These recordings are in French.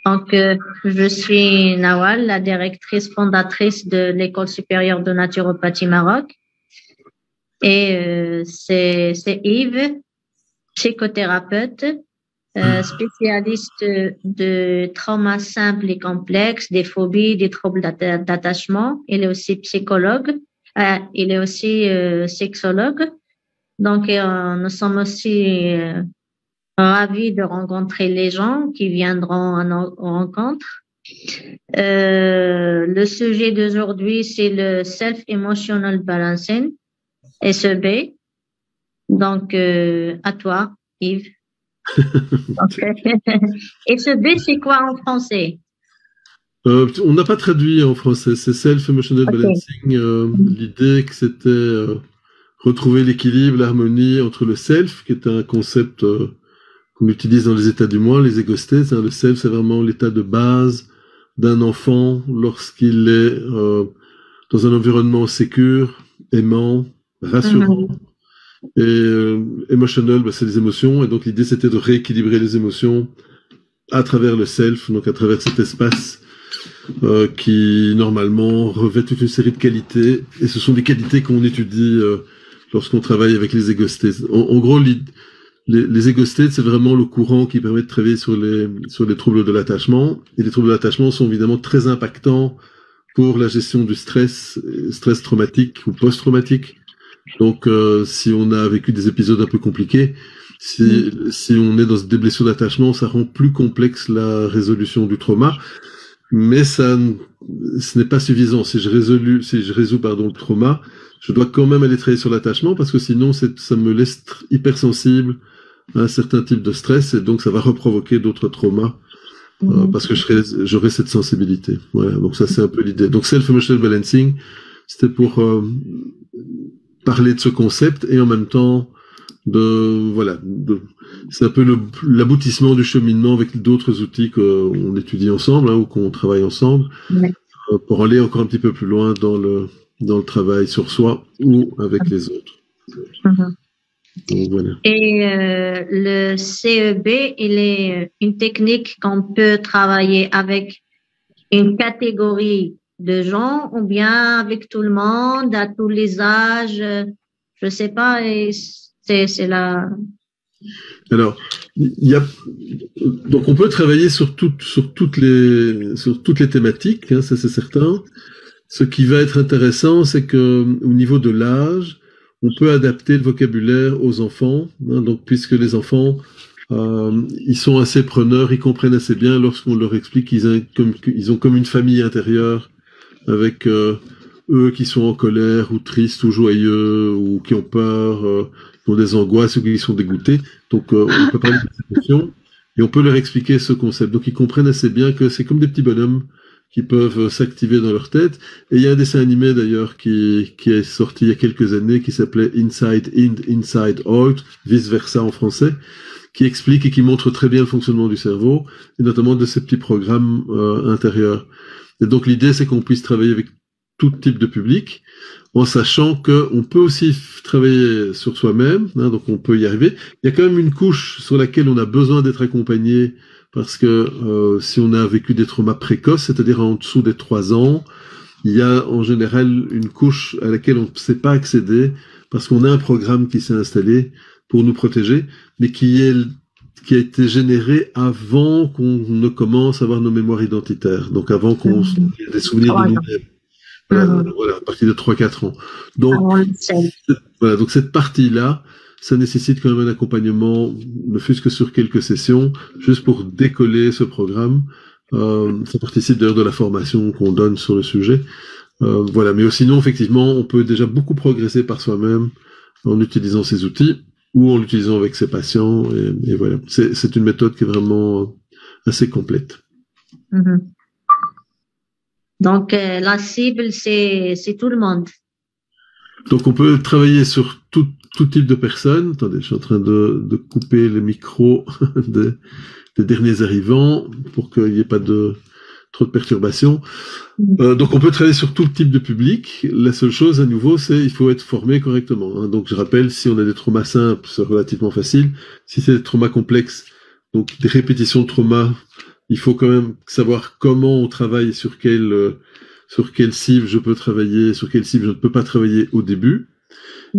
Donc, je suis Nawal, la directrice fondatrice de l'École supérieure de naturopathie Maroc. Et c'est Yves, psychothérapeute, spécialiste de trauma simple et complexe, des phobies, des troubles d'attachement. Il est aussi psychologue, il est aussi sexologue. Donc, nous sommes aussi ravis de rencontrer les gens qui viendront à nos rencontres. Le sujet d'aujourd'hui, c'est le Self-Emotional Balancing, SEB. Donc, à toi, Yves. SEB, c'est quoi en français? On n'a pas traduit en français, c'est Self-Emotional Balancing. L'idée que c'était retrouver l'équilibre, l'harmonie entre le self, qui est un concept qu'on utilise dans les états du moi, les ego states. Le self, c'est vraiment l'état de base d'un enfant lorsqu'il est dans un environnement sécure, aimant, rassurant. Et emotional, c'est les émotions. Et donc l'idée, c'était de rééquilibrer les émotions à travers le self, donc à travers cet espace qui, normalement, revêt toute une série de qualités. Et ce sont des qualités qu'on étudie lorsqu'on travaille avec les ego states. En gros, les ego states, c'est vraiment le courant qui permet de travailler sur les troubles de l'attachement. Et les troubles de l'attachement sont évidemment très impactants pour la gestion du stress traumatique ou post-traumatique. Donc, si on a vécu des épisodes un peu compliqués, si on est dans des blessures d'attachement, ça rend plus complexe la résolution du trauma. Mais ce n'est pas suffisant. Si je résous le trauma, je dois quand même aller travailler sur l'attachement parce que sinon, ça me laisse hypersensible à un certain type de stress et donc ça va reprovoquer d'autres traumas parce que j'aurai cette sensibilité. Voilà. Donc ça, c'est un peu l'idée. Donc, Self-Emotional Balancing, c'était pour parler de ce concept et en même temps c'est un peu l'aboutissement du cheminement avec d'autres outils qu'on étudie ensemble ou qu'on travaille ensemble pour aller encore un petit peu plus loin dans le travail sur soi ou avec les autres. Donc, voilà. Et le CEB, il est une technique qu'on peut travailler avec une catégorie de gens ou bien avec tout le monde, à tous les âges, je sais pas, et c'est là. Alors, donc on peut travailler sur toutes les thématiques, ça c'est certain. Ce qui va être intéressant, c'est que au niveau de l'âge, on peut adapter le vocabulaire aux enfants, donc puisque les enfants ils sont assez preneurs, ils comprennent assez bien lorsqu'on leur explique qu'ils ont comme une famille intérieure avec eux qui sont en colère ou tristes ou joyeux ou qui ont peur, qui ont des angoisses ou qui sont dégoûtés. Donc on peut parler de ces émotions et on peut leur expliquer ce concept. Donc ils comprennent assez bien que c'est comme des petits bonhommes qui peuvent s'activer dans leur tête. Et il y a un dessin animé d'ailleurs qui est sorti il y a quelques années qui s'appelait Inside In, Inside Out, vice versa en français, qui explique et qui montre très bien le fonctionnement du cerveau et notamment de ces petits programmes intérieurs. Et donc l'idée, c'est qu'on puisse travailler avec tout type de public, en sachant qu'on peut aussi travailler sur soi-même, donc on peut y arriver. Il y a quand même une couche sur laquelle on a besoin d'être accompagné, parce que si on a vécu des traumas précoces, c'est-à-dire en dessous des 3 ans, il y a en général une couche à laquelle on ne sait pas accéder, parce qu'on a un programme qui s'est installé pour nous protéger, mais qui a été généré avant qu'on ne commence à avoir nos mémoires identitaires, donc avant qu'on ait des souvenirs de nous-mêmes. Voilà, à partir de 3-4 ans. Donc, donc cette partie-là, ça nécessite quand même un accompagnement, ne fût-ce que sur quelques sessions, juste pour décoller ce programme. Ça participe d'ailleurs de la formation qu'on donne sur le sujet. Voilà, mais sinon, effectivement, on peut déjà beaucoup progresser par soi-même en utilisant ces outils ou en l'utilisant avec ses patients. Et voilà, c'est une méthode qui est vraiment assez complète. Donc, la cible, c'est tout le monde. Donc, on peut travailler sur tout type de personnes. Attendez, je suis en train de couper le micro des derniers arrivants pour qu'il n'y ait pas trop de perturbations. Donc, on peut travailler sur tout type de public. La seule chose, à nouveau, c'est il faut être formé correctement. Donc, je rappelle, si on a des traumas simples, c'est relativement facile. Si c'est des traumas complexes, donc des répétitions de traumas il faut quand même savoir comment on travaille, sur quelle cible je peux travailler, sur quelle cible je ne peux pas travailler au début.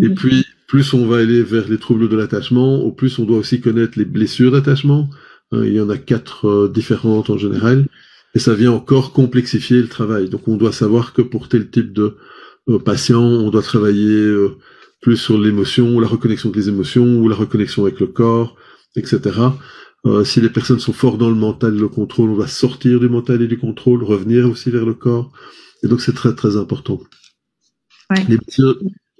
Et puis, plus on va aller vers les troubles de l'attachement, au plus on doit aussi connaître les blessures d'attachement. Il y en a 4 différentes en général. Et ça vient encore complexifier le travail. Donc, on doit savoir que pour tel type de patient, on doit travailler plus sur l'émotion, la reconnexion avec les émotions, ou la reconnexion avec le corps, etc. Si les personnes sont fortes dans le mental et le contrôle, on va sortir du mental et du contrôle, revenir aussi vers le corps. Et donc, c'est très, très important. Ouais.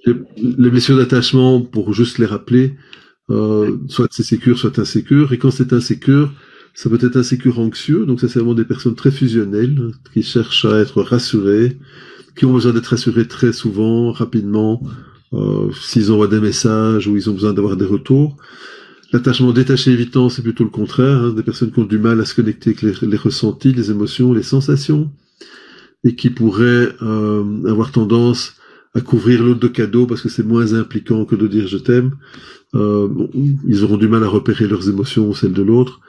Les blessures d'attachement, pour juste les rappeler, soit c'est sécure, soit insécure. Et quand c'est insécure, ça peut être insécure anxieux. Donc ça, c'est vraiment des personnes très fusionnelles, qui cherchent à être rassurées, qui ont besoin d'être rassurées très souvent, rapidement, s'ils envoient des messages ou ils ont besoin d'avoir des retours. L'attachement détaché évitant, c'est plutôt le contraire, des personnes qui ont du mal à se connecter avec les ressentis, les émotions, les sensations, et qui pourraient avoir tendance à couvrir l'autre de cadeaux parce que c'est moins impliquant que de dire je t'aime. Ils auront du mal à repérer leurs émotions ou celles de l'autre.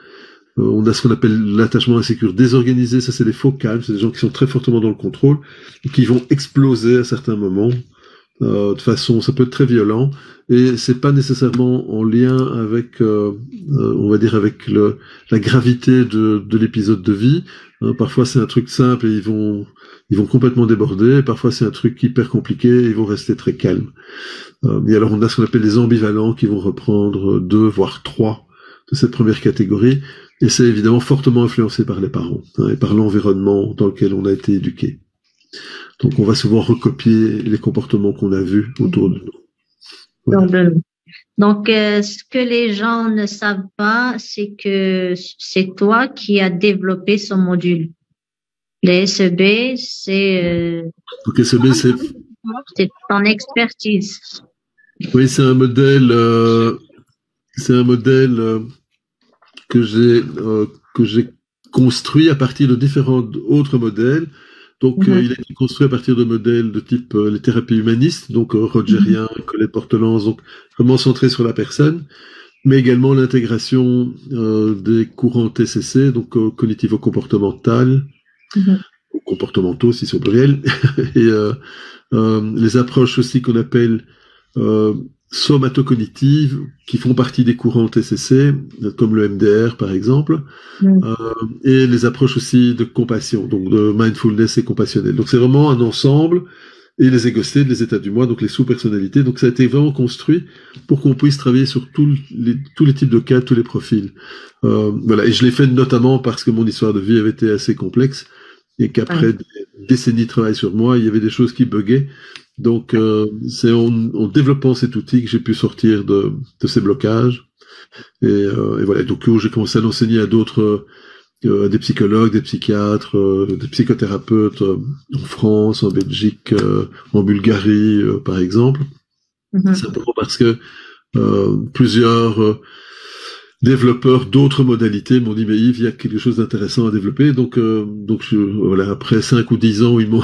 On a ce qu'on appelle l'attachement insécure désorganisé. Ça, c'est des faux calmes. C'est des gens qui sont très fortement dans le contrôle et qui vont exploser à certains moments. De façon, ça peut être très violent. Et c'est pas nécessairement en lien avec, on va dire, avec la gravité de l'épisode de vie. Parfois, c'est un truc simple et ils vont complètement déborder. Parfois, c'est un truc hyper compliqué et ils vont rester très calmes. Et alors, on a ce qu'on appelle les ambivalents qui vont reprendre 2, voire 3 de cette première catégorie. Et c'est évidemment fortement influencé par les parents et par l'environnement dans lequel on a été éduqué. Donc, on va souvent recopier les comportements qu'on a vus autour de nous. Voilà. Donc, ce que les gens ne savent pas, c'est que c'est toi qui as développé ce module. Les SEB, c'est Donc, SEB, c'est ton expertise. Oui, c'est un modèle que j'ai construit à partir de différents autres modèles. Donc, il a été construit à partir de modèles de type les thérapies humanistes, donc Rogerien, Colette Portelance, donc vraiment centré sur la personne, mais également l'intégration des courants TCC, donc cognitivo-comportemental, ou comportementaux si c'est au pluriel, et les approches aussi qu'on appelle somatocognitive, qui font partie des courants TCC, comme le MDR par exemple, et les approches aussi de compassion, donc de mindfulness et compassionnel. Donc c'est vraiment un ensemble, et les égostés, les états du moi, donc les sous-personnalités. Donc ça a été vraiment construit pour qu'on puisse travailler sur tous les types de cas, tous les profils. Voilà, et je l'ai fait notamment parce que mon histoire de vie avait été assez complexe, et qu'après des décennies de travail sur moi, il y avait des choses qui buguaient. Donc, c'est en développant cet outil que j'ai pu sortir de ces blocages. Et voilà. Donc, j'ai commencé à l'enseigner à d'autres, des psychologues, des psychiatres, des psychothérapeutes en France, en Belgique, en Bulgarie, par exemple. Simplement parce que plusieurs développeurs d'autres modalités m'ont dit, mais Yves, il y a quelque chose d'intéressant à développer. Donc voilà, après 5 ou 10 ans, ils m'ont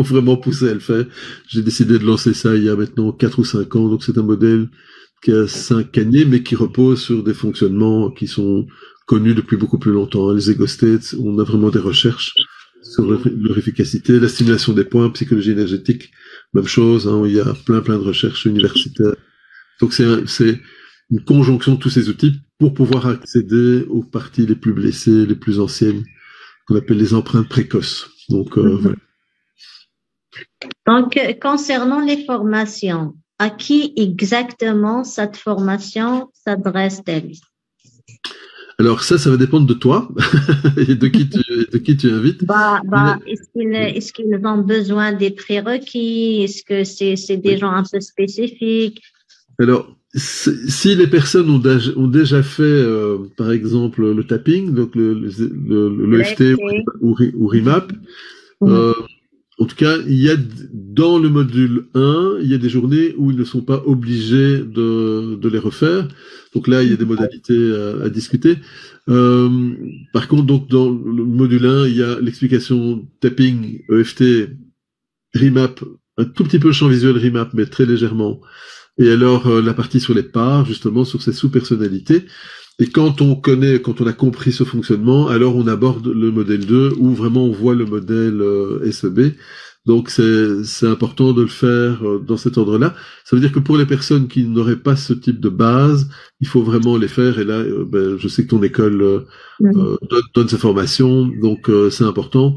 vraiment poussé à le faire. J'ai décidé de lancer ça il y a maintenant 4 ou 5 ans. Donc c'est un modèle qui a 5 années, mais qui repose sur des fonctionnements qui sont connus depuis beaucoup plus longtemps. Les ego states, on a vraiment des recherches sur leur efficacité, la stimulation des points, psychologie énergétique, même chose. Il y a plein de recherches universitaires. Donc c'est une conjonction de tous ces outils pour pouvoir accéder aux parties les plus blessées, les plus anciennes, qu'on appelle les empreintes précoces. Donc, voilà. Donc, concernant les formations, à qui exactement cette formation s'adresse-t-elle? Alors ça va dépendre de toi et de qui tu invites. Est-ce qu'ils ont besoin des prérequis? Est-ce que c'est des gens un peu spécifiques? Alors, si les personnes ont déjà fait, par exemple, le tapping, donc le EFT ou RIMAP, en tout cas, il y a dans le module 1, il y a des journées où ils ne sont pas obligés de les refaire. Donc là, il y a des modalités à discuter. Par contre, donc dans le module 1, il y a l'explication tapping, EFT, RIMAP, un tout petit peu le champ visuel RIMAP, mais très légèrement. Et alors, la partie sur les parts, justement, sur ces sous-personnalités. Et quand on a compris ce fonctionnement, alors on aborde le modèle 2 où vraiment on voit le modèle SEB. Donc c'est important de le faire dans cet ordre-là. Ça veut dire que pour les personnes qui n'auraient pas ce type de base, il faut vraiment les faire. Et là, je sais que ton école donne ces formations, donc c'est important.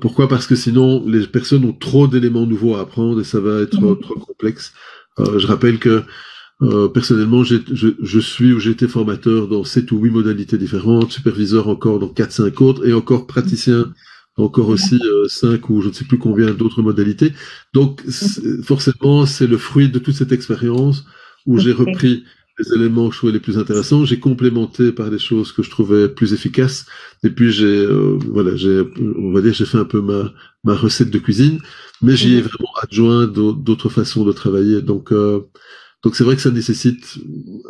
Pourquoi? Parce que sinon, les personnes ont trop d'éléments nouveaux à apprendre et ça va être trop complexe. Je rappelle que personnellement, je suis ou j'ai été formateur dans 7 ou 8 modalités différentes, superviseur encore dans 4-5 autres et encore praticien encore aussi 5 ou je ne sais plus combien d'autres modalités. Donc forcément, c'est le fruit de toute cette expérience où j'ai repris les éléments que je trouvais les plus intéressants, j'ai complémenté par des choses que je trouvais plus efficaces et puis j'ai fait un peu ma recette de cuisine, mais j'y ai vraiment adjoint d'autres façons de travailler. Donc c'est vrai que ça nécessite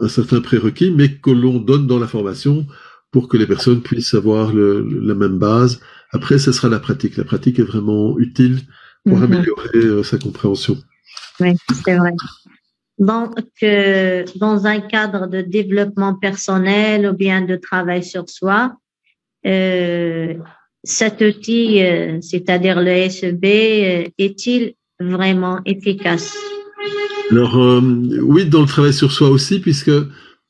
un certain prérequis, mais que l'on donne dans la formation pour que les personnes puissent avoir la même base. Après, ce sera la pratique. La pratique est vraiment utile pour améliorer sa compréhension. Oui, c'est vrai. Donc, dans un cadre de développement personnel ou bien de travail sur soi, cet outil, c'est-à-dire le SEB, est-il vraiment efficace? Alors, oui, dans le travail sur soi aussi, puisque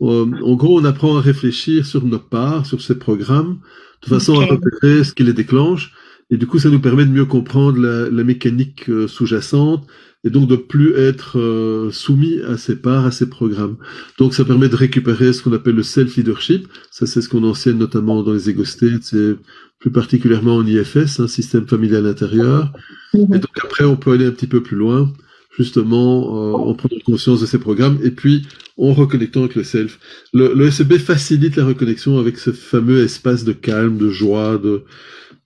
en gros, on apprend à réfléchir sur nos parts, sur ces programmes, de façon à repérer ce qui les déclenche. Et du coup, ça nous permet de mieux comprendre la mécanique sous-jacente et donc de plus être soumis à ces parts, à ces programmes. Donc, ça permet de récupérer ce qu'on appelle le self-leadership. Ça, c'est ce qu'on enseigne notamment dans les ego states, c'est plus particulièrement en IFS, un système familial intérieur. Et donc, après, on peut aller un petit peu plus loin, justement, en prenant conscience de ces programmes et puis en reconnectant avec le self. Le SEB facilite la reconnexion avec ce fameux espace de calme, de joie,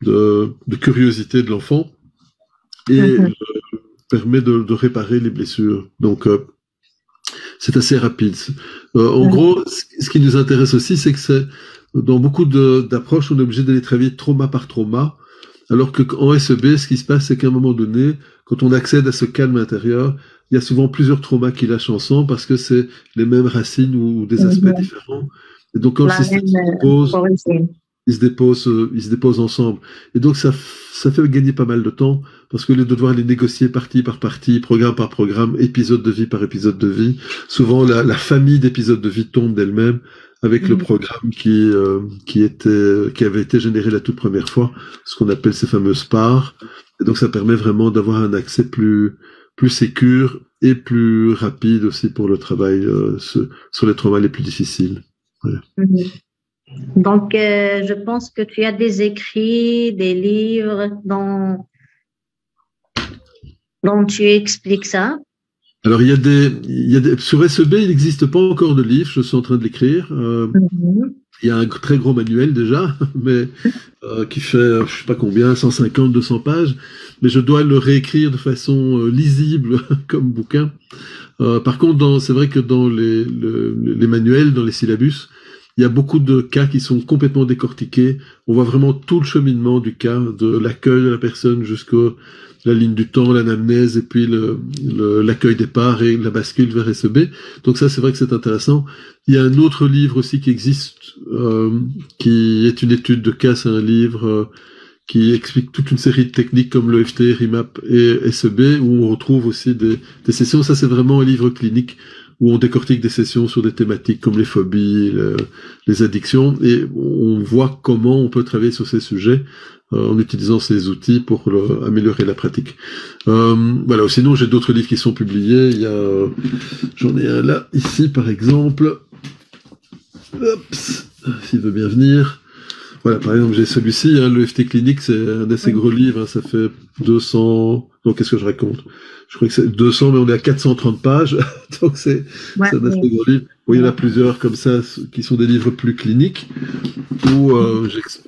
de curiosité de l'enfant et permet de réparer les blessures. Donc, c'est assez rapide. En gros, ce qui nous intéresse aussi, c'est que dans beaucoup d'approches, on est obligé d'aller travailler trauma par trauma, alors qu'en SEB, ce qui se passe, c'est qu'à un moment donné, quand on accède à ce calme intérieur, il y a souvent plusieurs traumas qui lâchent ensemble parce que c'est les mêmes racines ou des aspects différents. Et donc, quand le système se dépose ensemble. Et donc, ça fait gagner pas mal de temps parce que au lieu de devoir les négocier partie par partie, programme par programme, épisode de vie par épisode de vie, souvent la famille d'épisodes de vie tombe d'elle-même avec le programme qui avait été généré la toute première fois, ce qu'on appelle ces fameuses parts. Et donc, ça permet vraiment d'avoir un accès plus sécure et plus rapide aussi pour le travail sur les traumas les plus difficiles. Voilà. Donc, je pense que tu as des écrits, des livres dont tu expliques ça. Alors, il y a des sur SEB, il n'existe pas encore de livre, je suis en train de l'écrire. Il y a un très gros manuel déjà, mais qui fait, je sais pas combien, 150, 200 pages, mais je dois le réécrire de façon lisible comme bouquin. Par contre, c'est vrai que dans les manuels, dans les syllabus, il y a beaucoup de cas qui sont complètement décortiqués. On voit vraiment tout le cheminement du cas, de l'accueil de la personne jusqu'à la ligne du temps, l'anamnèse et puis l'accueil des parts et la bascule vers SEB. Donc ça, c'est vrai que c'est intéressant. Il y a un autre livre aussi qui existe, qui est une étude de cas. C'est un livre qui explique toute une série de techniques comme l'EFT, RIMAP et SEB, où on retrouve aussi des sessions. Ça, c'est vraiment un livre clinique où on décortique des sessions sur des thématiques comme les phobies, les addictions, et on voit comment on peut travailler sur ces sujets en utilisant ces outils pour améliorer la pratique. Voilà. Sinon, j'ai d'autres livres qui sont publiés. J'en ai un là, ici, par exemple. S'il veut bien venir. Voilà, par exemple, j'ai celui-ci, l'EFT clinique, c'est un assez gros livre, ça fait 200... Donc, qu'est-ce que je raconte? Je crois que c'est 200, mais on est à 430 pages, donc c'est un assez gros livre. Bon, il y en a plusieurs comme ça, qui sont des livres plus cliniques, où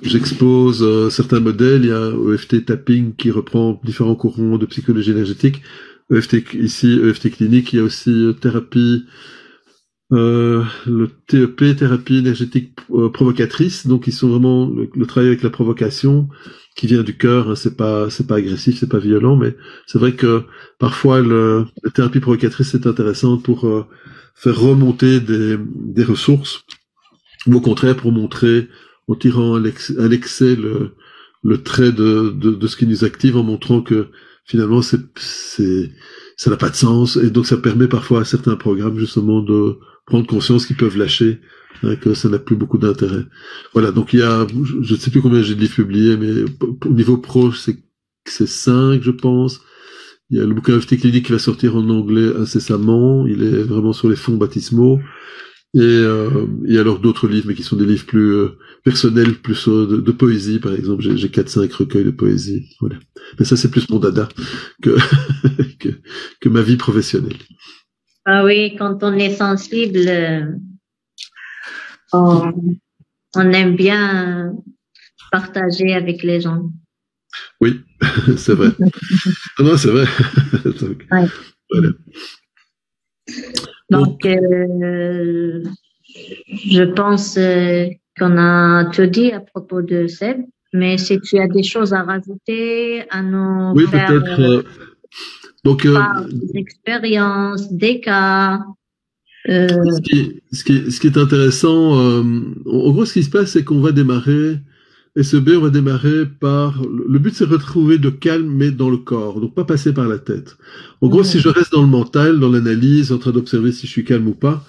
j'expose certains modèles. Il y a EFT Tapping qui reprend différents courants de psychologie énergétique. EFT clinique, il y a aussi thérapie... le TEP, thérapie énergétique provocatrice, donc ils sont vraiment le travail avec la provocation qui vient du cœur, c'est pas agressif, c'est pas violent, mais c'est vrai que parfois la thérapie provocatrice c'est intéressante pour faire remonter des ressources ou au contraire pour montrer, en tirant à l'excès le trait de ce qui nous active, en montrant que finalement ça n'a pas de sens, et donc ça permet parfois à certains programmes justement de prendre conscience qu'ils peuvent lâcher, hein, que ça n'a plus beaucoup d'intérêt. Voilà, donc il y a, je ne sais plus combien j'ai de livres publiés, mais au niveau pro, c'est 5, je pense. Il y a le bouquin FT Clinique qui va sortir en anglais incessamment, il est vraiment sur les fonds baptismaux. Et alors d'autres livres, mais qui sont des livres plus personnels, plus de poésie, par exemple. J'ai 4-5 recueils de poésie. Voilà. Mais ça, c'est plus mon dada que, que ma vie professionnelle. Ah oui, quand on est sensible, on aime bien partager avec les gens. Oui, c'est vrai. Non, c'est vrai. Donc, ouais. Voilà. Donc, je pense qu'on a tout dit à propos de Seb, mais si tu as des choses à rajouter, à nous oui, faire peut-être. Donc, des expériences, des cas. Ce qui est intéressant, en gros, ce qui se passe, c'est qu'on va démarrer. SEB, on va démarrer par... Le but, c'est de retrouver de calme, mais dans le corps, donc pas passer par la tête. En gros, si je reste dans le mental, dans l'analyse, en train d'observer si je suis calme ou pas,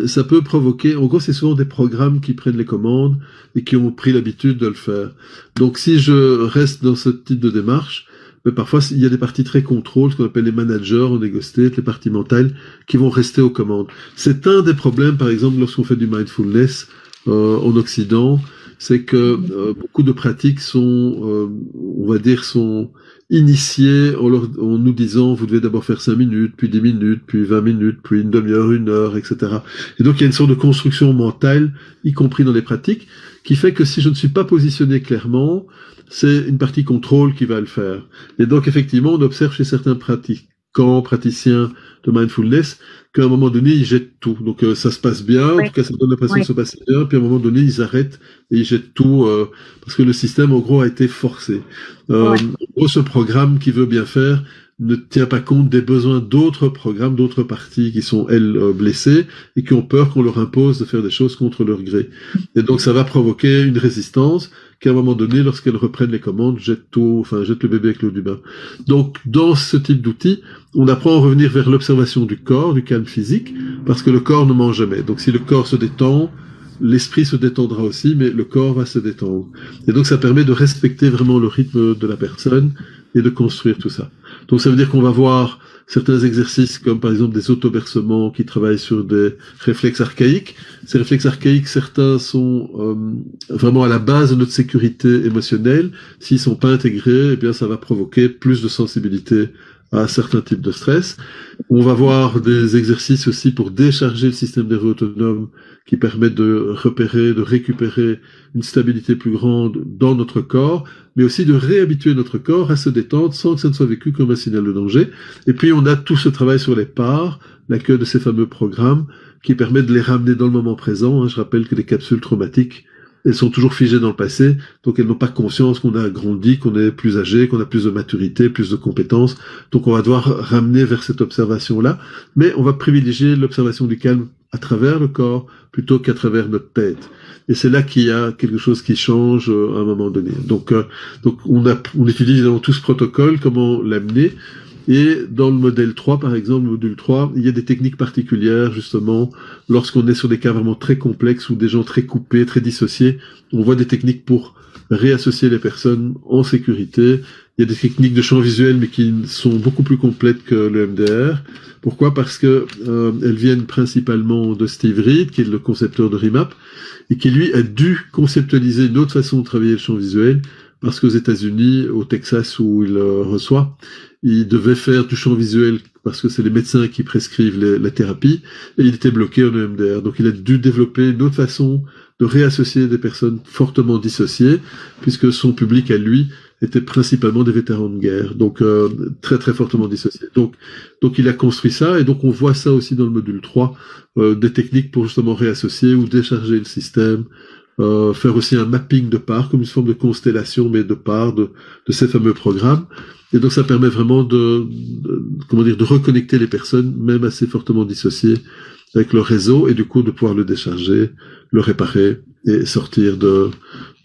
ça peut provoquer... En gros, c'est souvent des programmes qui prennent les commandes et qui ont pris l'habitude de le faire. Donc, si je reste dans ce type de démarche, mais parfois, il y a des parties très contrôle, ce qu'on appelle les managers en ego state, les parties mentales, qui vont rester aux commandes. C'est un des problèmes, par exemple, lorsqu'on fait du mindfulness en Occident, c'est que beaucoup de pratiques sont, on va dire, sont initiées en nous disant vous devez d'abord faire 5 minutes, puis 10 minutes, puis 20 minutes, puis une demi-heure, 1 heure, etc. Et donc il y a une sorte de construction mentale, y compris dans les pratiques, qui fait que si je ne suis pas positionné clairement, c'est une partie contrôle qui va le faire. Et donc effectivement, on observe chez certains praticiens de mindfulness, qu'à un moment donné, ils jettent tout. Donc, ça se passe bien, en tout cas, ça donne l'impression que ça se passe bien, puis à un moment donné, ils arrêtent et ils jettent tout, parce que le système, en gros, a été forcé. En gros, ce programme qui veut bien faire ne tient pas compte des besoins d'autres programmes, d'autres parties qui sont, elles, blessées, et qui ont peur qu'on leur impose de faire des choses contre leur gré. Et donc, ça va provoquer une résistance, qu'à un moment donné, lorsqu'elles reprennent les commandes, jettent le bébé avec l'eau du bain. Donc, dans ce type d'outils, on apprend à revenir vers l'observation du corps, du calme physique, parce que le corps ne ment jamais. Donc, si le corps se détend, l'esprit se détendra aussi, mais le corps va se détendre. Et donc, ça permet de respecter vraiment le rythme de la personne et de construire tout ça. Donc, ça veut dire qu'on va voir certains exercices comme par exemple des auto-bercements qui travaillent sur des réflexes archaïques. Ces réflexes archaïques, certains sont vraiment à la base de notre sécurité émotionnelle. S'ils sont pas intégrés, eh bien ça va provoquer plus de sensibilité à certains types de stress. On va voir des exercices aussi pour décharger le système nerveux autonome qui permettent de repérer, de récupérer une stabilité plus grande dans notre corps, mais aussi de réhabituer notre corps à se détendre sans que ça ne soit vécu comme un signal de danger. Et puis on a tout ce travail sur les parts, l'accueil de ces fameux programmes qui permettent de les ramener dans le moment présent. Je rappelle que les capsules traumatiques, elles sont toujours figées dans le passé, donc elles n'ont pas conscience qu'on a grandi, qu'on est plus âgé, qu'on a plus de maturité, plus de compétences. Donc on va devoir ramener vers cette observation-là, mais on va privilégier l'observation du calme à travers le corps plutôt qu'à travers notre tête. Et c'est là qu'il y a quelque chose qui change à un moment donné. Donc on étudie évidemment tout ce protocole, comment l'amener. Et dans le modèle 3, par exemple, le module 3, il y a des techniques particulières, justement, lorsqu'on est sur des cas vraiment très complexes ou des gens très coupés, très dissociés, on voit des techniques pour réassocier les personnes en sécurité. Il y a des techniques de champ visuel, mais qui sont beaucoup plus complètes que le MDR. Pourquoi? Parce que elles viennent principalement de Steve Reed, qui est le concepteur de Remap, et qui, lui, a dû conceptualiser une autre façon de travailler le champ visuel, parce qu'aux États-Unis, au Texas où il reçoit, il devait faire du champ visuel parce que c'est les médecins qui prescrivent la thérapie, et il était bloqué en EMDR. Donc il a dû développer une autre façon de réassocier des personnes fortement dissociées, puisque son public à lui était principalement des vétérans de guerre, donc très très fortement dissociés. Donc il a construit ça, et donc on voit ça aussi dans le module 3, des techniques pour justement réassocier ou décharger le système, faire aussi un mapping de parts, comme une forme de constellation, mais de parts de ces fameux programmes. Et donc ça permet vraiment de reconnecter les personnes, même assez fortement dissociées, avec le réseau et du coup de pouvoir le décharger, le réparer et sortir de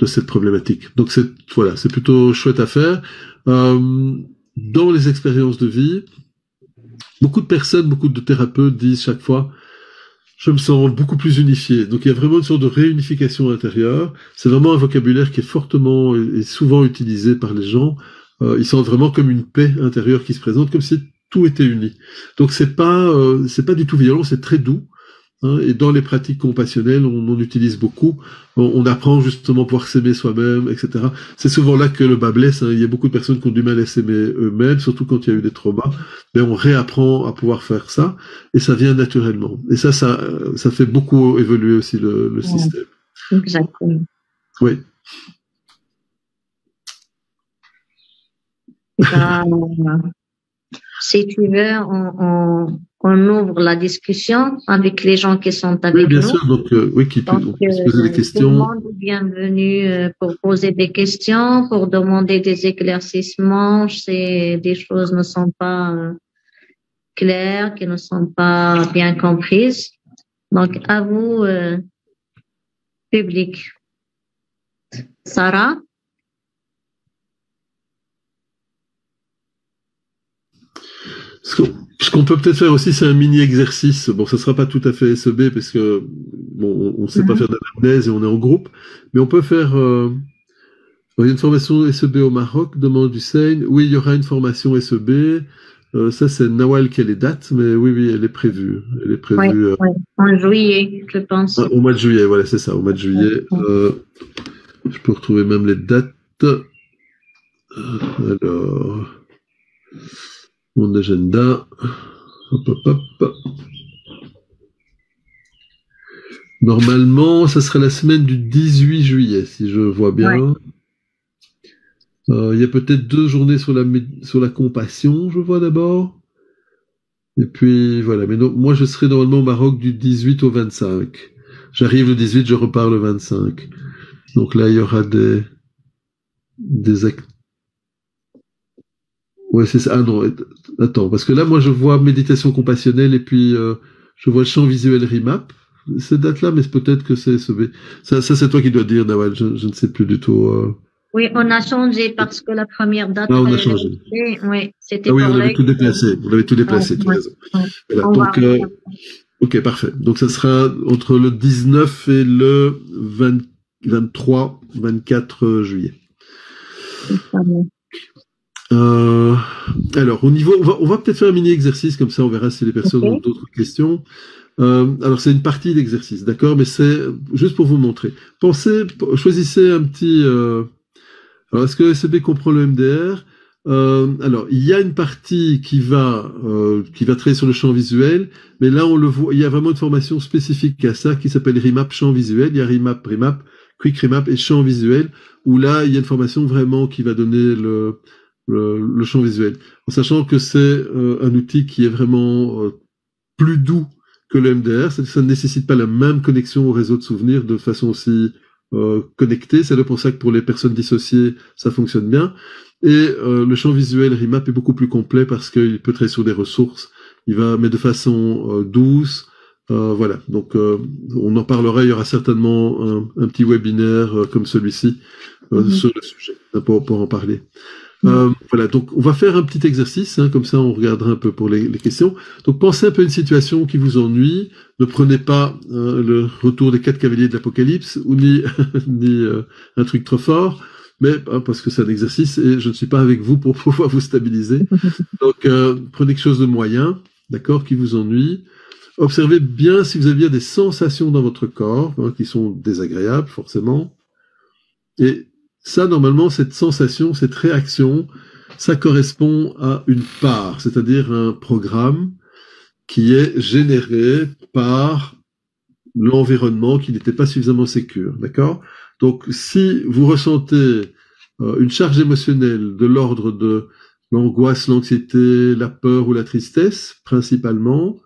cette problématique. Donc c'est plutôt chouette à faire. Dans les expériences de vie, beaucoup de personnes, beaucoup de thérapeutes disent chaque fois je me sens beaucoup plus unifié. Donc il y a vraiment une sorte de réunification intérieure. C'est vraiment un vocabulaire qui est fortement et souvent utilisé par les gens. Ils sentent vraiment comme une paix intérieure qui se présente, comme si tout était uni. Donc c'est pas du tout violent, c'est très doux. Hein, et dans les pratiques compassionnelles, on utilise beaucoup. On apprend justement à pouvoir s'aimer soi-même, etc. C'est souvent là que le bas blesse. Hein. Il y a beaucoup de personnes qui ont du mal à s'aimer eux-mêmes, surtout quand il y a eu des traumas. Mais on réapprend à pouvoir faire ça, et ça vient naturellement. Et ça fait beaucoup évoluer aussi le système. Exactement. Oui. Si tu veux, on ouvre la discussion avec les gens qui sont avec nous. Oui, bien sûr. Donc, oui, qui peuvent se poser des questions. Tout le monde est bienvenu pour poser des questions, pour demander des éclaircissements. Si des choses ne sont pas claires, qui ne sont pas bien comprises. Donc, à vous, public. Sarah? Ce qu'on peut peut-être faire aussi, c'est un mini-exercice. Bon, ça sera pas tout à fait SEB parce que bon, on sait pas faire d'anamnèse et on est en groupe, mais on peut faire. Il y a une formation SEB au Maroc, demande Hussein. Oui, il y aura une formation SEB. Ça, c'est Nawal qui a les dates, mais oui, elle est prévue. Elle est prévue. Oui, en juillet, je pense. Au mois de juillet, voilà, c'est ça, au mois de juillet. Je peux retrouver même les dates. Alors. Mon agenda. Hop. Normalement, ça sera la semaine du 18 juillet, si je vois bien. Il y a peut-être 2 journées sur la compassion, je vois d'abord. Et puis, voilà. Mais donc, moi, je serai normalement au Maroc du 18 au 25. J'arrive le 18, je repars le 25. Donc là, il y aura des actes. Ouais, c'est ça. Ah non, attends, parce que là, moi, je vois méditation compassionnelle et puis je vois le champ visuel RIMAP. Cette date-là, mais peut-être que c'est SEB. Ça, c'est toi qui dois dire, Nawal. Je ne sais plus du tout. Oui, on a changé parce que la première date. Ah, on a changé. Oui, c'était on avait tout déplacé. Vous l'avez tout déplacé, tu as raison. Voilà, donc, ok, parfait. Donc, ça sera entre le 19 et le 23, 24 juillet. Alors, au niveau, on va peut-être faire un mini-exercice, comme ça on verra si les personnes ont d'autres questions. Alors, c'est une partie d'exercice, d'accord, mais c'est juste pour vous montrer. Choisissez un petit... alors, est-ce que SEB comprend le MDR? Alors, il y a une partie qui va travailler sur le champ visuel, mais là, on le voit, il y a vraiment une formation spécifique à ça qui s'appelle RIMAP champ visuel. Il y a RIMAP, Quick RIMAP et champ visuel, où là, il y a une formation vraiment qui va donner le champ visuel, en sachant que c'est un outil qui est vraiment plus doux que le MDR, ça ne nécessite pas la même connexion au réseau de souvenirs de façon aussi connectée. C'est pour ça que pour les personnes dissociées, ça fonctionne bien. Et le champ visuel RIMAP est beaucoup plus complet parce qu'il peut travailler sur des ressources. Il va, mais de façon douce. Voilà. Donc, on en parlera. Il y aura certainement un petit webinaire comme celui-ci sur le sujet pour en parler. Voilà, donc on va faire un petit exercice, hein, comme ça on regardera un peu pour les questions. Donc pensez un peu à une situation qui vous ennuie, ne prenez pas le retour des 4 cavaliers de l'Apocalypse, ou ni un truc trop fort, mais parce que c'est un exercice et je ne suis pas avec vous pour pouvoir vous stabiliser. Donc prenez quelque chose de moyen, d'accord, qui vous ennuie. Observez bien si vous avez bien des sensations dans votre corps, hein, qui sont désagréables forcément. Et ça, normalement, cette sensation, cette réaction, ça correspond à une part, c'est-à-dire un programme qui est généré par l'environnement qui n'était pas suffisamment sécure, d'accord? Donc, si vous ressentez une charge émotionnelle de l'ordre de l'angoisse, l'anxiété, la peur ou la tristesse, principalement,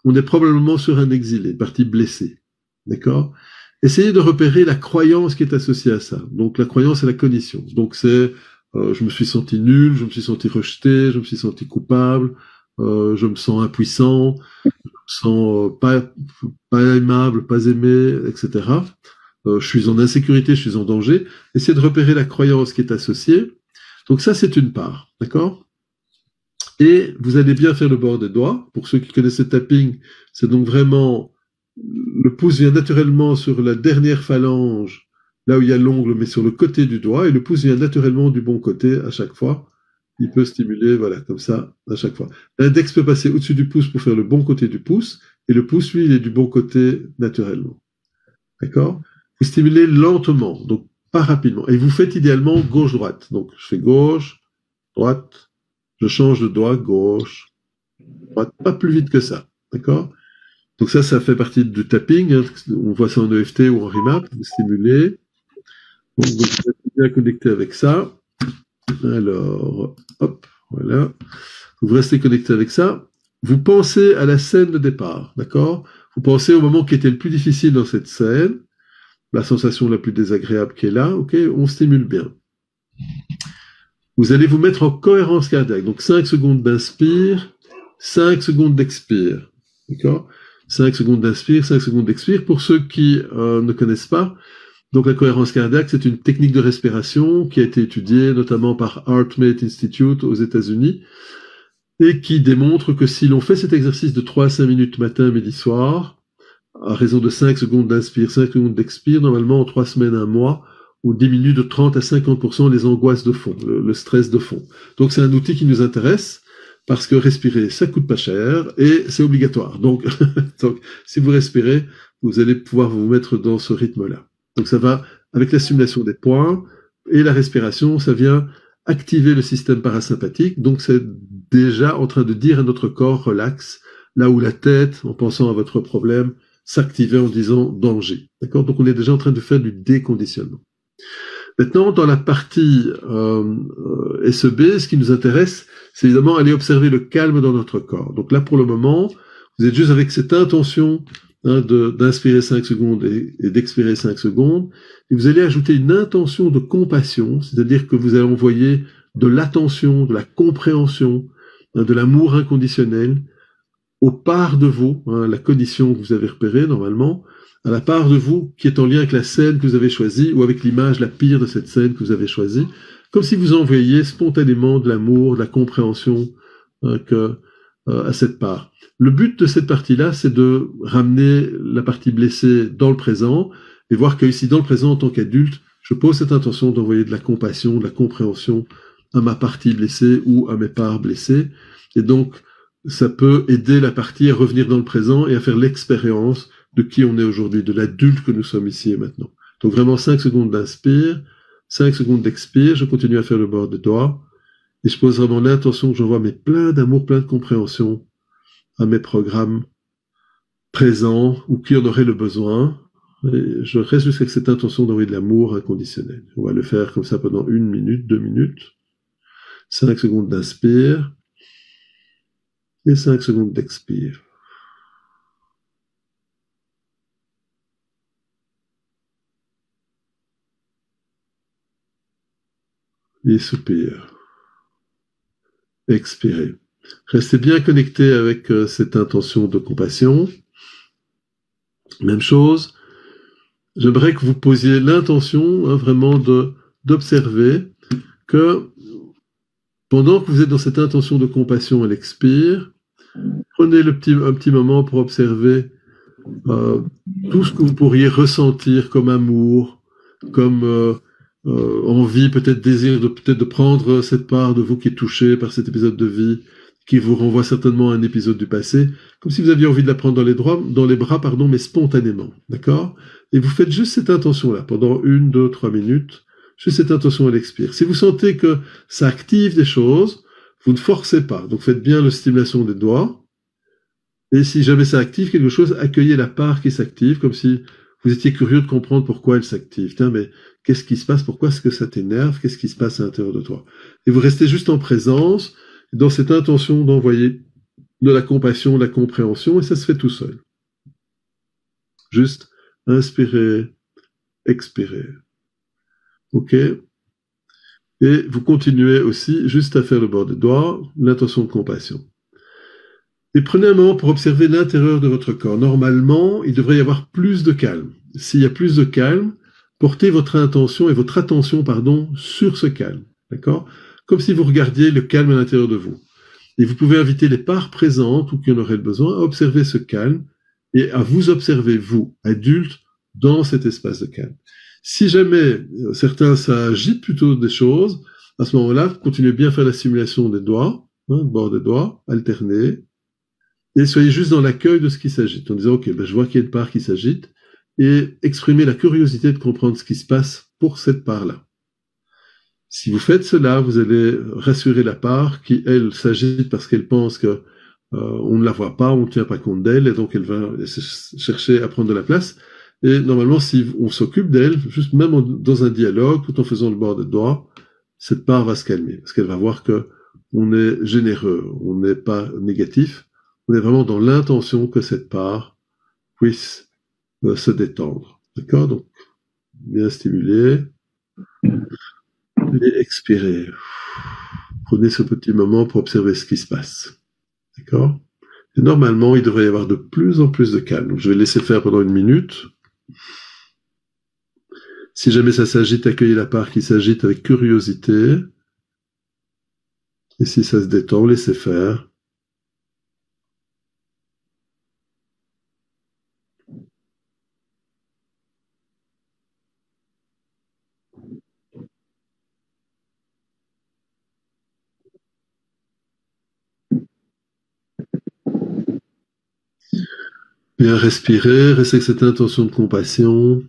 on est probablement sur un exilé, partie blessée, d'accord? Essayez de repérer la croyance qui est associée à ça. Donc la croyance et la cognition. Donc c'est je me suis senti nul, je me suis senti rejeté, je me suis senti coupable, je me sens impuissant, je sens pas aimable, pas aimé, etc. Je suis en insécurité, je suis en danger. Essayez de repérer la croyance qui est associée. Donc ça, c'est une part, d'accord? Et vous allez bien faire le bord des doigts. Pour ceux qui connaissent le tapping, c'est donc vraiment, le pouce vient naturellement sur la dernière phalange, là où il y a l'ongle, mais sur le côté du doigt, et le pouce vient naturellement du bon côté à chaque fois. Il peut stimuler, voilà, comme ça, à chaque fois. L'index peut passer au-dessus du pouce pour faire le bon côté du pouce, et le pouce, lui, il est du bon côté naturellement. D'accord? Vous stimulez lentement, donc pas rapidement. Et vous faites idéalement gauche-droite. Donc, je fais gauche, droite, je change de doigt, gauche, droite, pas plus vite que ça. D'accord? Donc ça fait partie du tapping. Hein. On voit ça en EFT ou en Remap, vous stimulez. Donc, vous êtes bien connecté avec ça. Alors, hop, voilà. Vous restez connecté avec ça. Vous pensez à la scène de départ, d'accord? Vous pensez au moment qui était le plus difficile dans cette scène, la sensation la plus désagréable qui est là, ok? On stimule bien. Vous allez vous mettre en cohérence cardiaque. Donc 5 secondes d'inspire, 5 secondes d'expire, d'accord? 5 secondes d'inspire, 5 secondes d'expire. Pour ceux qui ne connaissent pas, donc la cohérence cardiaque, c'est une technique de respiration qui a été étudiée notamment par HeartMate Institute aux États-Unis et qui démontre que si l'on fait cet exercice de 3 à 5 minutes matin, midi, soir, à raison de 5 secondes d'inspire, 5 secondes d'expire, normalement en 3 semaines, 1 mois, on diminue de 30 à 50% les angoisses de fond, le stress de fond. Donc c'est un outil qui nous intéresse parce que respirer, ça coûte pas cher et c'est obligatoire. Donc, donc si vous respirez, vous allez pouvoir vous mettre dans ce rythme-là. Donc ça va avec la stimulation des points et la respiration, ça vient activer le système parasympathique. Donc c'est déjà en train de dire à notre corps relax, là où la tête, en pensant à votre problème, s'activait en disant danger. D'accord? Donc on est déjà en train de faire du déconditionnement. Maintenant, dans la partie SEB, ce qui nous intéresse, c'est évidemment aller observer le calme dans notre corps. Donc là, pour le moment, vous êtes juste avec cette intention d'inspirer 5 secondes et d'expirer 5 secondes, et vous allez ajouter une intention de compassion, c'est-à-dire que vous allez envoyer de l'attention, de la compréhension, de l'amour inconditionnel aux parts de vous, la condition que vous avez repérée normalement, à la part de vous qui est en lien avec la scène que vous avez choisie ou avec l'image la pire de cette scène que vous avez choisie, comme si vous envoyiez spontanément de l'amour, de la compréhension à cette part. Le but de cette partie-là, c'est de ramener la partie blessée dans le présent et voir que ici, dans le présent, en tant qu'adulte, je pose cette intention d'envoyer de la compassion, de la compréhension à ma partie blessée ou à mes parts blessées. Et donc, ça peut aider la partie à revenir dans le présent et à faire l'expérience de qui on est aujourd'hui, de l'adulte que nous sommes ici et maintenant. Donc vraiment 5 secondes d'inspire, 5 secondes d'expire, je continue à faire le bord de doigts, et je pose vraiment l'intention que j'envoie plein d'amour, plein de compréhension à mes programmes présents ou qui en auraient le besoin. Et je reste juste avec cette intention d'envoyer de l'amour inconditionnel. On va le faire comme ça pendant 1 minute, 2 minutes. 5 secondes d'inspire et 5 secondes d'expire. Et soupir. Expirez. Restez bien connecté avec cette intention de compassion. Même chose. J'aimerais que vous posiez l'intention vraiment d'observer que pendant que vous êtes dans cette intention de compassion à l'expire, prenez un petit moment pour observer tout ce que vous pourriez ressentir comme amour, comme envie, peut-être désir de prendre cette part de vous qui est touchée par cet épisode de vie, qui vous renvoie certainement à un épisode du passé, comme si vous aviez envie de la prendre dans les bras, mais spontanément, d'accord? Et vous faites juste cette intention-là, pendant 1, 2, 3 minutes, juste cette intention à l'expire. Si vous sentez que ça active des choses, vous ne forcez pas, donc faites bien la stimulation des doigts, et si jamais ça active quelque chose, accueillez la part qui s'active, comme si vous étiez curieux de comprendre pourquoi elle s'active. Tiens, mais qu'est-ce qui se passe? Pourquoi est-ce que ça t'énerve? Qu'est-ce qui se passe à l'intérieur de toi? Et vous restez juste en présence, dans cette intention d'envoyer de la compassion, de la compréhension, et ça se fait tout seul. Juste inspirer, expirer. OK? Et vous continuez aussi juste à faire le bord des doigts, l'intention de compassion. Et prenez un moment pour observer l'intérieur de votre corps. Normalement, il devrait y avoir plus de calme. S'il y a plus de calme, portez votre attention sur ce calme. D'accord? Comme si vous regardiez le calme à l'intérieur de vous. Et vous pouvez inviter les parts présentes ou qui en auraient besoin à observer ce calme et à vous observer, vous, adultes, dans cet espace de calme. Si jamais certains, ça agite plutôt des choses, à ce moment-là, continuez bien à faire la simulation des doigts, le bord des doigts, alternez, et soyez juste dans l'accueil de ce qui s'agite, en disant, OK, je vois qu'il y a une part qui s'agite, et exprimez la curiosité de comprendre ce qui se passe pour cette part-là. Si vous faites cela, vous allez rassurer la part qui, elle, s'agite parce qu'elle pense que on ne la voit pas, on ne tient pas compte d'elle, et donc elle va chercher à prendre de la place. Et normalement, si on s'occupe d'elle, juste même dans un dialogue, tout en faisant le bord des doigts, cette part va se calmer, parce qu'elle va voir que on est généreux, on n'est pas négatif, on est vraiment dans l'intention que cette part puisse se détendre. D'accord? Donc, bien stimuler et expirer. Prenez ce petit moment pour observer ce qui se passe. D'accord? Et normalement, il devrait y avoir de plus en plus de calme. Donc, je vais laisser faire pendant 1 minute. Si jamais ça s'agite, accueillez la part qui s'agite avec curiosité. Et si ça se détend, laissez faire. Bien respirer, restez avec cette intention de compassion.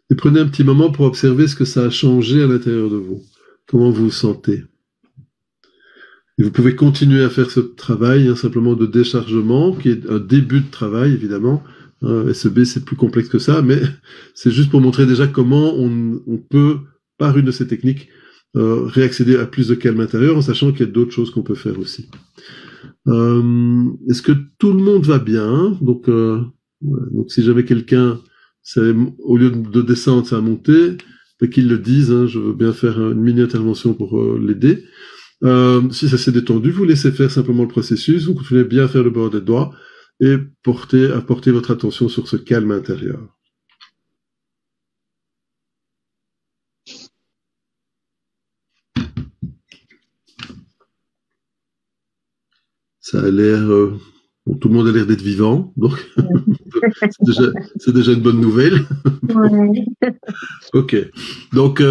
Et prenez un petit moment pour observer ce que ça a changé à l'intérieur de vous. Comment vous vous sentez. Et vous pouvez continuer à faire ce travail, simplement de déchargement, qui est un début de travail, évidemment. SEB, c'est plus complexe que ça, mais c'est juste pour montrer déjà comment on peut, par une de ces techniques, réaccéder à plus de calme intérieur, en sachant qu'il y a d'autres choses qu'on peut faire aussi. Est-ce que tout le monde va bien? Donc si jamais quelqu'un, au lieu de descendre, ça a monté, qu'il le dise, je veux bien faire une mini-intervention pour l'aider. Si ça s'est détendu, vous laissez faire simplement le processus, vous continuez bien à faire le bord des doigts et apportez votre attention sur ce calme intérieur. Ça a l'air... tout le monde a l'air d'être vivant, donc c'est déjà une bonne nouvelle. Ouais. Ok. Donc,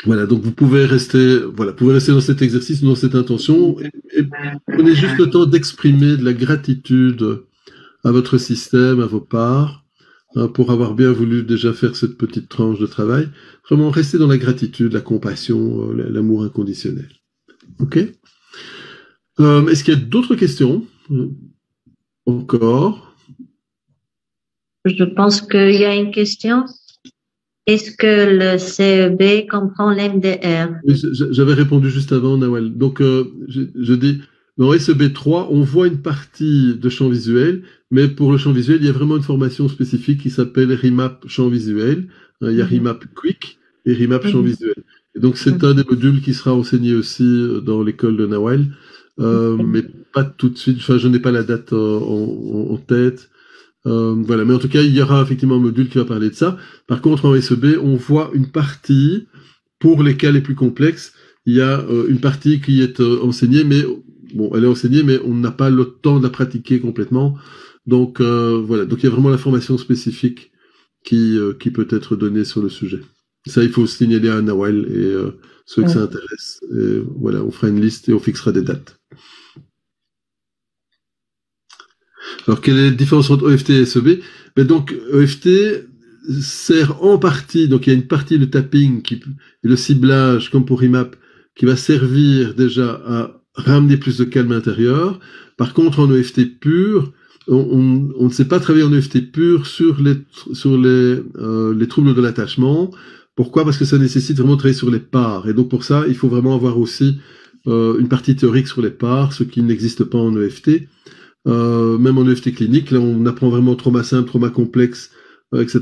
voilà, donc vous pouvez rester dans cet exercice, dans cette intention, et prenez juste le temps d'exprimer de la gratitude à votre système, à vos parts, pour avoir bien voulu déjà faire cette petite tranche de travail. Vraiment rester dans la gratitude, la compassion, l'amour inconditionnel. Ok? Est-ce qu'il y a d'autres questions? Encore? Je pense qu'il y a une question. Est-ce que le CEB comprend l'MDR? J'avais répondu juste avant, Nawal. Donc, je dis, dans SEB 3, on voit une partie de champ visuel, mais pour le champ visuel, il y a vraiment une formation spécifique qui s'appelle RIMAP champ visuel. Il y a RIMAP Quick et RIMAP champ visuel. Et donc, c'est un des modules qui sera enseigné aussi dans l'école de Nawal, mais pas tout de suite. Enfin, je n'ai pas la date en tête. Voilà, mais en tout cas, il y aura effectivement un module qui va parler de ça. Par contre, en SEB, on voit une partie, pour les cas les plus complexes, il y a une partie qui est enseignée, mais bon, elle est enseignée, mais on n'a pas le temps de la pratiquer complètement. Donc voilà, donc il y a vraiment la formation spécifique qui peut être donnée sur le sujet. Ça, il faut signaler à Nawal et ceux que ça intéresse. Et voilà, on fera une liste et on fixera des dates. Alors, quelle est la différence entre EFT et SEB? Donc, EFT sert en partie, donc il y a une partie, le tapping et le ciblage, comme pour IMAP, qui va servir déjà à ramener plus de calme intérieur. Par contre, en EFT pur, on ne sait pas travailler en EFT pur sur les troubles de l'attachement. Pourquoi? Parce que ça nécessite vraiment de travailler sur les parts. Et donc, pour ça, il faut vraiment avoir aussi une partie théorique sur les parts, ce qui n'existe pas en EFT. Même en EFT clinique, là on apprend vraiment trauma simple, trauma complexe, etc.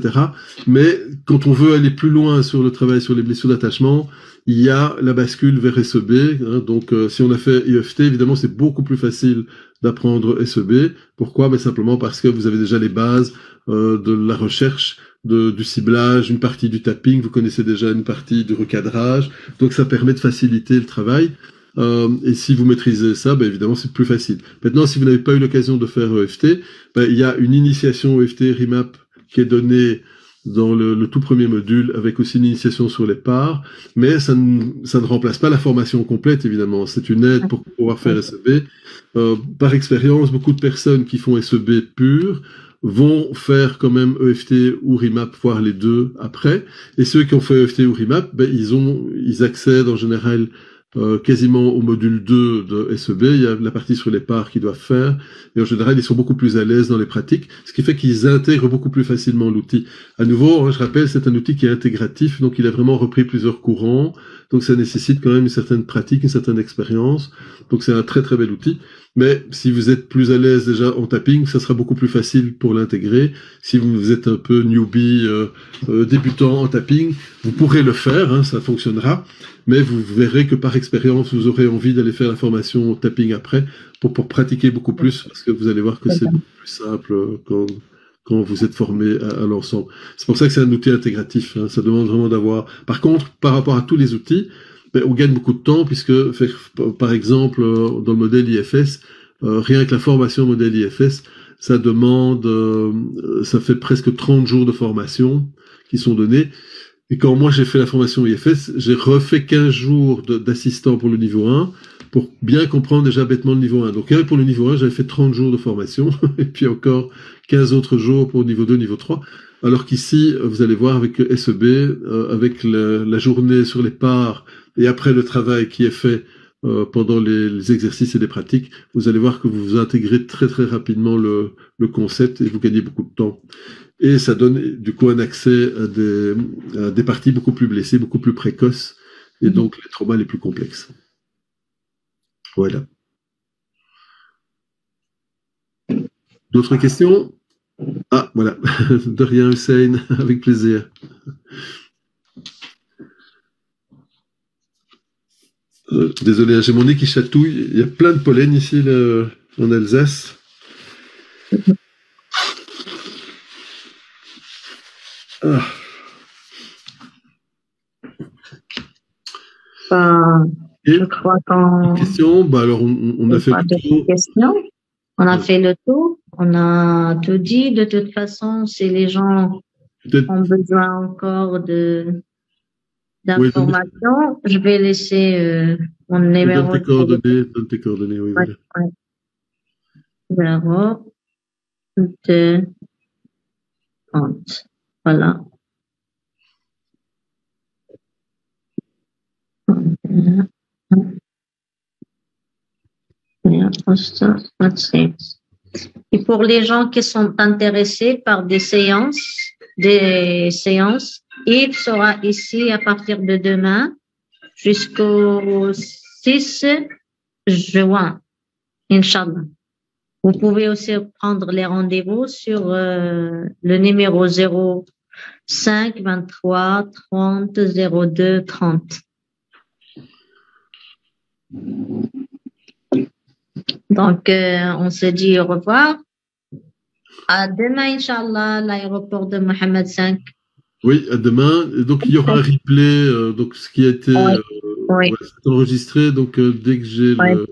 Mais quand on veut aller plus loin sur le travail sur les blessures d'attachement, il y a la bascule vers SEB. Donc, si on a fait IEFT, évidemment, c'est beaucoup plus facile d'apprendre SEB. Pourquoi? Simplement parce que vous avez déjà les bases de la recherche, du ciblage, une partie du tapping, vous connaissez déjà une partie du recadrage. Donc, ça permet de faciliter le travail. Et si vous maîtrisez ça, évidemment, c'est plus facile. Maintenant, si vous n'avez pas eu l'occasion de faire EFT, il y a une initiation EFT RIMAP qui est donnée dans le tout premier module, avec aussi une initiation sur les parts, mais ça ne remplace pas la formation complète, évidemment. C'est une aide pour pouvoir faire SEB. Par expérience, beaucoup de personnes qui font SEB pur vont faire quand même EFT ou RIMAP, voire les deux après. Et ceux qui ont fait EFT ou RIMAP, ils accèdent en général quasiment au module 2 de SEB, il y a la partie sur les parts qu'ils doivent faire, et en général, ils sont beaucoup plus à l'aise dans les pratiques, ce qui fait qu'ils intègrent beaucoup plus facilement l'outil. À nouveau, je rappelle, c'est un outil qui est intégratif, donc il a vraiment repris plusieurs courants, donc ça nécessite quand même une certaine pratique, une certaine expérience, donc c'est un très très bel outil. Mais si vous êtes plus à l'aise déjà en tapping, ça sera beaucoup plus facile pour l'intégrer. Si vous êtes un peu newbie, débutant en tapping, vous pourrez le faire, ça fonctionnera. Mais vous verrez que par expérience, vous aurez envie d'aller faire la formation tapping après pour pratiquer beaucoup plus, parce que vous allez voir que c'est beaucoup plus simple quand vous êtes formé à l'ensemble. C'est pour ça que c'est un outil intégratif. Ça demande vraiment d'avoir... Par contre, par rapport à tous les outils, on gagne beaucoup de temps, puisque, par exemple, dans le modèle IFS, rien que la formation modèle IFS, ça demande, ça fait presque 30 jours de formation qui sont donnés. Et quand moi j'ai fait la formation IFS, j'ai refait 15 jours d'assistant pour le niveau 1, pour bien comprendre déjà bêtement le niveau 1. Donc pour le niveau 1, j'avais fait 30 jours de formation, et puis encore 15 autres jours pour le niveau 2, niveau 3. Alors qu'ici, vous allez voir avec SEB, avec la journée sur les parts, et après le travail qui est fait pendant les exercices et les pratiques, vous allez voir que vous intégrez très très rapidement le concept, et vous gagnez beaucoup de temps. Et ça donne du coup un accès à des parties beaucoup plus blessées, beaucoup plus précoces, et donc les traumas les plus complexes. Voilà. D'autres questions? Ah, voilà. De rien, Hussein, avec plaisir. Désolé, j'ai mon nez qui chatouille. Il y a plein de pollen ici en Alsace. Ah. Je crois qu'on... Question, alors on a fait le tour. On a fait le tour, on a tout dit. De toute façon, si les gens ont besoin encore d'informations, je vais laisser mon numéro. Donne tes coordonnées, oui. Voilà. 30. Voilà. Et pour les gens qui sont intéressés par des séances, Yves sera ici à partir de demain jusqu'au 6 juin, Inch'Allah. Vous pouvez aussi prendre les rendez-vous sur le numéro 05 23 30 02 30. Donc, on se dit au revoir. À demain, Inch'Allah, l'aéroport de Mohammed V. Oui, à demain. Donc, il y aura un replay, donc ce qui a été enregistré. Donc, dès que j'ai le...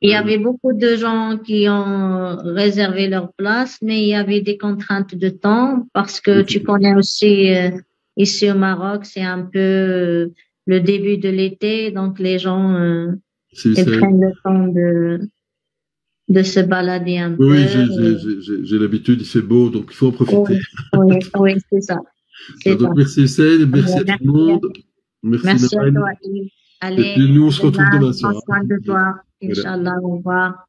Il y avait beaucoup de gens qui ont réservé leur place, mais il y avait des contraintes de temps parce que tu connais aussi, ici au Maroc, c'est un peu le début de l'été, donc les gens ils prennent le temps de se balader un peu. Oui, j'ai l'habitude, il fait beau, donc il faut en profiter. Oui, c'est ça. Donc, merci Hussein, merci à tout le monde. Merci à toi, Yves. Allez, et puis nous, on se retrouve demain soir. Prends soin de toi. Inch'Allah, au revoir.